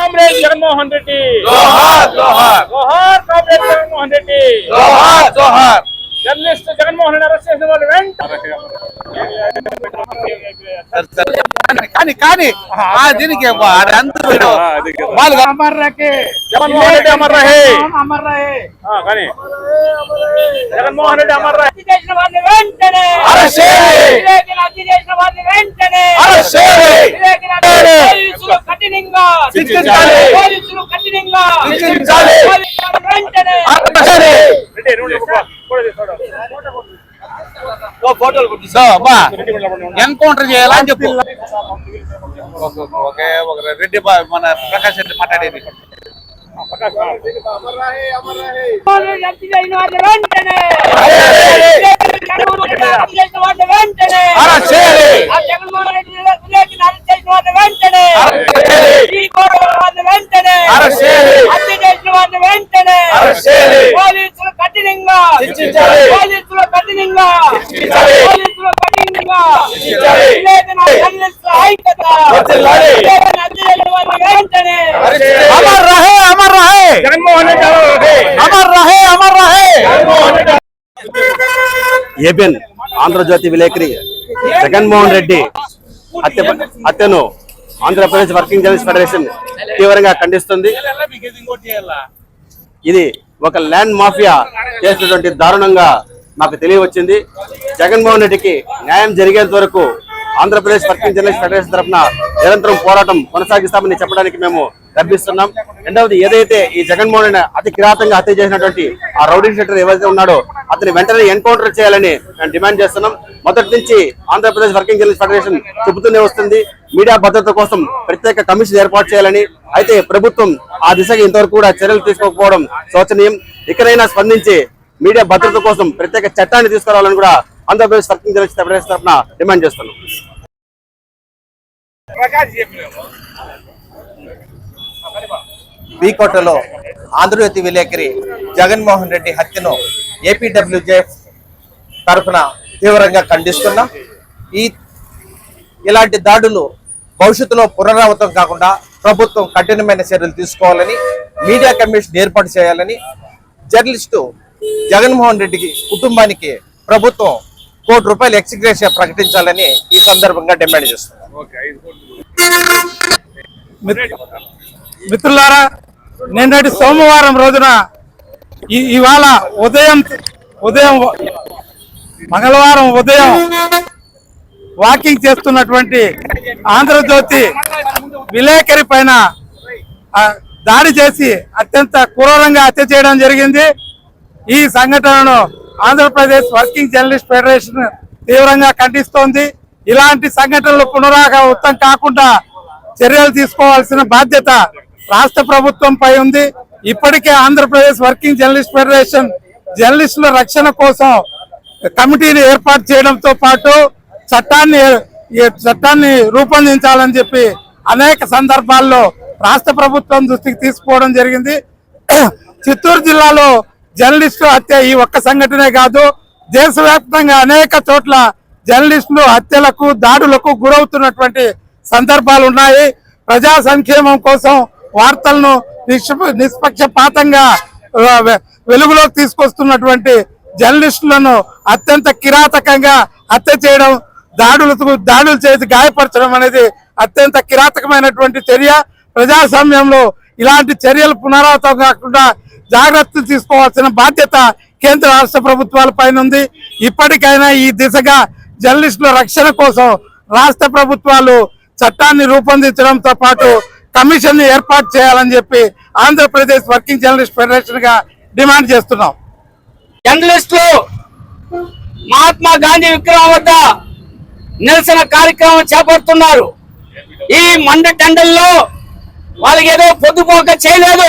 Comrade Jaganmohan Reddy, జోహార్ జోహార్ జోహార్ comrade Jaganmohan Reddy, జోహార్ జోహార్. Journalist Jaganmohan Reddy arrest చేసిన వాళ్ళు కానీ దీనికి వాళ్ళు అమర్ రహే జగన్మోహన్ రెడ్డి, అమర్ రహే అమర్ రహే. కానీ జగన్మోహన్ రెడ్డి అమర్ రహే చేసిన వారిని వెంటనే అరెస్ట్ చేయాలి, హత్య చేసిన వారిని వెంటనే అరెస్ట్ చేయాలి, పోలీసులు కఠినంగా శిక్షించాలి, పోలీసులు కఠినంగా శిక్షించాలి, వెంటనే అరెస్ట్ చేయాలి. ఎన్కౌంటర్ చేయాలని చెప్పు. ఒకే ఒక రెడ్డి మన ప్రకాష్ రెడ్డి మాట్లాడేది. హత్య చేసిన వారిని వెంటనే చేసిన వారిని వెంటనే అరెస్ట్ చేయాలి, జగన్మోహన్ రెడ్డి అరెస్ట్ చేసిన వారిని వెంటనే వెంటనే అరెస్ట్ చేయాలి, హత్య చేసిన వారిని వెంటనే అరెస్ట్ చేయాలి, పోలీసులు కఠినంగా శిక్షించాలి, పోలీసులు కఠినంగా శిక్షించాలి, పోలీసులు కఠినంగా శిక్షించాలి, జర్నలిస్టుల ఐక్యత వర్ధిల్లాలి. హత్య చేసిన వారిని వెంటనే అమర్ రహే, అమర్ రహే జగన్మోహన్ రెడ్డి, అమర్ రహే, అమర్ రహే. ఏబిఎన్ ఆంధ్రజ్యోతి విలేకరి జగన్మోహన్ రెడ్డి హత్యను ఆంధ్రప్రదేశ్ వర్కింగ్ జర్నలిస్ట్ ఫెడరేషన్ తీవ్రంగా ఖండిస్తుంది. ఇది ఒక ల్యాండ్ మాఫియా చేసినటువంటి దారుణంగా మాకు తెలియవచ్చింది. జగన్మోహన్ రెడ్డికి న్యాయం జరిగేంత వరకు ఆంధ్రప్రదేశ్ వర్కింగ్ జర్నలిస్ట్ ఫెడరేషన్ తరఫున నిరంతరం పోరాటం కొనసాగిస్తామని చెప్పడానికి మేము గర్భిస్తున్నాం. రెండవది, ఏదైతే ఈ జగన్మోహన్ రెడ్డి అతి కిరాతంగా హత్య చేసినటువంటి ఆ రౌడీ షీటర్ ఏవైతే ఉన్నాడో అతని వెంటనే ఎన్కౌంటర్ చేయాలని మేము డిమాండ్ చేస్తున్నాం. మొదటి నుంచి ఆంధ్రప్రదేశ్ వర్కింగ్ జర్నలిస్ట్ ఫెడరేషన్ చెబుతూనే వస్తుంది మీడియా భద్రత కోసం ప్రత్యేక కమిషన్ ఏర్పాటు చేయాలని. అయితే ప్రభుత్వం ఆ దిశగా ఇంతవరకు కూడా చర్యలు తీసుకోకపోవడం శోచనీయం. ఇకనైనా స్పందించి మీడియా భద్రత కోసం ప్రత్యేక చట్టాన్ని తీసుకురావాలని కూడా ఆంధ్రప్రదేశ్ వర్కింగ్ జర్నలిస్ట్ ఫెడరేషన్ తరఫున డిమాండ్ చేస్తున్నాం. వీకోటలో ఆంధ్రజ్యోతి విలేకరి జగన్మోహన్ రెడ్డి హత్యను ఏపీడబ్ల్యూజేఎఫ్ తరఫున తీవ్రంగా ఖండిస్తున్నాం. ఇలాంటి దాడులు భవిష్యత్తులో పునరావృతం కాకుండా ప్రభుత్వం కఠినమైన చర్యలు తీసుకోవాలని, మీడియా కమిషన్ ఏర్పాటు చేయాలని, జర్నలిస్టు జగన్మోహన్ రెడ్డికి కుటుంబానికి ప్రభుత్వం ₹1 కోటి ఎక్స్గ్రేషియా ప్రకటించాలని ఈ సందర్భంగా డిమాండ్ చేస్తున్నాం. మిత్రులారా, నిన్నటి సోమవారం రోజున ఇవాళ ఉదయం మంగళవారం ఉదయం వాకింగ్ చేస్తున్నటువంటి ఆంధ్రజ్యోతి విలేకరి పైన దాడి చేసి అత్యంత క్రూరంగా హత్య చేయడం జరిగింది. ఈ సంఘటనను ఆంధ్రప్రదేశ్ వర్కింగ్ జర్నలిస్ట్ ఫెడరేషన్ తీవ్రంగా ఖండిస్తోంది. ఇలాంటి సంఘటనలు పునరావృతం కాకుండా చర్యలు తీసుకోవాల్సిన బాధ్యత రాష్ట్ర ప్రభుత్వంపై ఉంది. ఇప్పటికే ఆంధ్రప్రదేశ్ వర్కింగ్ జర్నలిస్ట్ ఫెడరేషన్ జర్నలిస్టుల రక్షణ కోసం కమిటీని ఏర్పాటు చేయడంతో పాటు చట్టాన్ని రూపొందించాలని చెప్పి అనేక సందర్భాల్లో రాష్ట్ర ప్రభుత్వం దృష్టికి తీసుకోవడం జరిగింది. చిత్తూరు జిల్లాలో జర్నలిస్టు హత్య ఈ ఒక్క సంఘటనే కాదు, దేశవ్యాప్తంగా అనేక చోట్ల జర్నలిస్టులు హత్యలకు దాడులకు గురవుతున్నటువంటి సందర్భాలు ఉన్నాయి. ప్రజా సంక్షేమం కోసం వార్తలను నిష్పక్షపాతంగా వెలుగులోకి తీసుకొస్తున్నటువంటి జర్నలిస్టులను అత్యంత కిరాతకంగా హత్య చేయడం, దాడులు చేసి గాయపరచడం అనేది అత్యంత కిరాతకమైనటువంటి చర్య. ప్రజాస్వామ్యంలో ఇలాంటి చర్యలు పునరావృతం కాకుండా జాగ్రత్తలు తీసుకోవాల్సిన బాధ్యత కేంద్ర రాష్ట్ర ప్రభుత్వాల పైన ఉంది. ఇప్పటికైనా ఈ దిశగా జర్నలిస్టుల రక్షణ కోసం రాష్ట్ర ప్రభుత్వాలు చట్టాన్ని రూపొందించడంతో పాటు కమిషన్ ఏర్పాటు చేయాలని చెప్పి ఆంధ్రప్రదేశ్ వర్కింగ్ జర్నలిస్ట్ ఫెడరేషన్ గా డిమాండ్ చేస్తున్నాం. జర్నలిస్టులు మహాత్మా గాంధీ విగ్రహం వద్ద నిరసన కార్యక్రమం చేపడుతున్నారు. ఈ మండ టెండల్లో వాళ్ళకి ఏదో పొద్దుపోక చేయలేదు.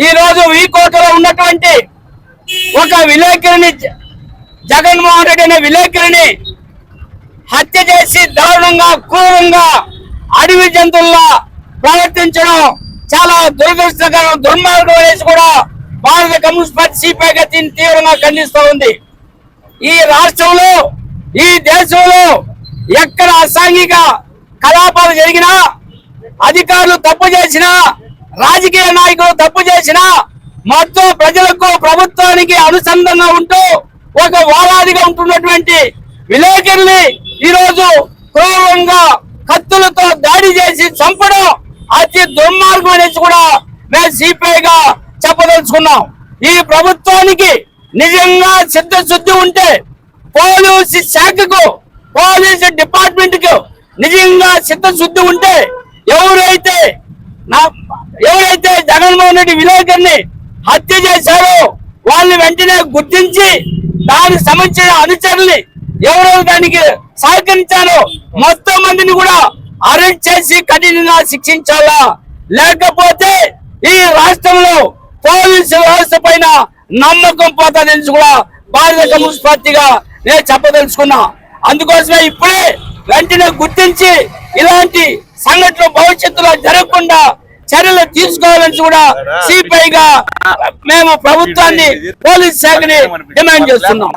ఈ రోజు వీకోటలో ఉన్నటువంటి ఒక విలేకరిని, జగన్మోహన్ రెడ్డి అనే విలేకరిని హత్య చేసి దారుణంగా క్రూరంగా అడవి జంతువుల్లా ప్రవర్తించడం చాలా దురదృష్టకరం, దుర్మార్గం అనేసి కూడా భారత కమ్యూనిస్ట్ పార్టీ సిపిఐగా దీన్ని తీవ్రంగా ఖండిస్తూ ఉంది. ఈ రాష్ట్రంలో, ఈ దేశంలో ఎక్కడ అసాంఘిక కలాపాలు జరిగినా అధికారులు తప్పు చేసినా, రాజకీయ నాయకులు తప్పు చేసినా మొత్తం ప్రజలకు ప్రభుత్వానికి అనుసంధానంగా ఉంటూ ఒక వారాదిగా ఉంటున్నటువంటి విలేకరుల్ని ఈరోజు క్రూరంగా కత్తులతో దాడి చేసి చంపడం అతి దుర్మార్గం అనేసి కూడా మేము సిపిఐగా చెప్పదలుచుకున్నాం. ఈ ప్రభుత్వానికి నిజంగా చిత్తశుద్ధి ఉంటే పోలీసు శాఖకు, పోలీసు డిపార్ట్మెంట్ కు నిజంగా చిత్తశుద్ధి ఉంటే ఎవరైతే జగన్మోహన్ రెడ్డి విలేకరిని హత్య చేశారో వాళ్ళని వెంటనే గుర్తించి దానికి సంబంధించిన అనుచరుల్ని ఎవరు దానికి సహకరించారో మొత్తం మందిని కూడా అరెస్ట్ చేసి కఠినంగా శిక్షించాలా. లేకపోతే ఈ రాష్ట్రంలో పోలీసు వ్యవస్థ పైన నమ్మకం పోతాదని కూడా భారత కమ్యూనిస్ట్ పార్టీగా నేను చెప్పదలుచుకున్నా. అందుకోసమే ఇప్పుడే వెంటనే గుర్తించి ఇలాంటి సంఘటనలు భవిష్యత్తులో జరగకుండా చర్యలు తీసుకోవాలని కూడా సిపిఐగా మేము ప్రభుత్వాన్ని, పోలీస్ శాఖని డిమాండ్ చేస్తున్నాం.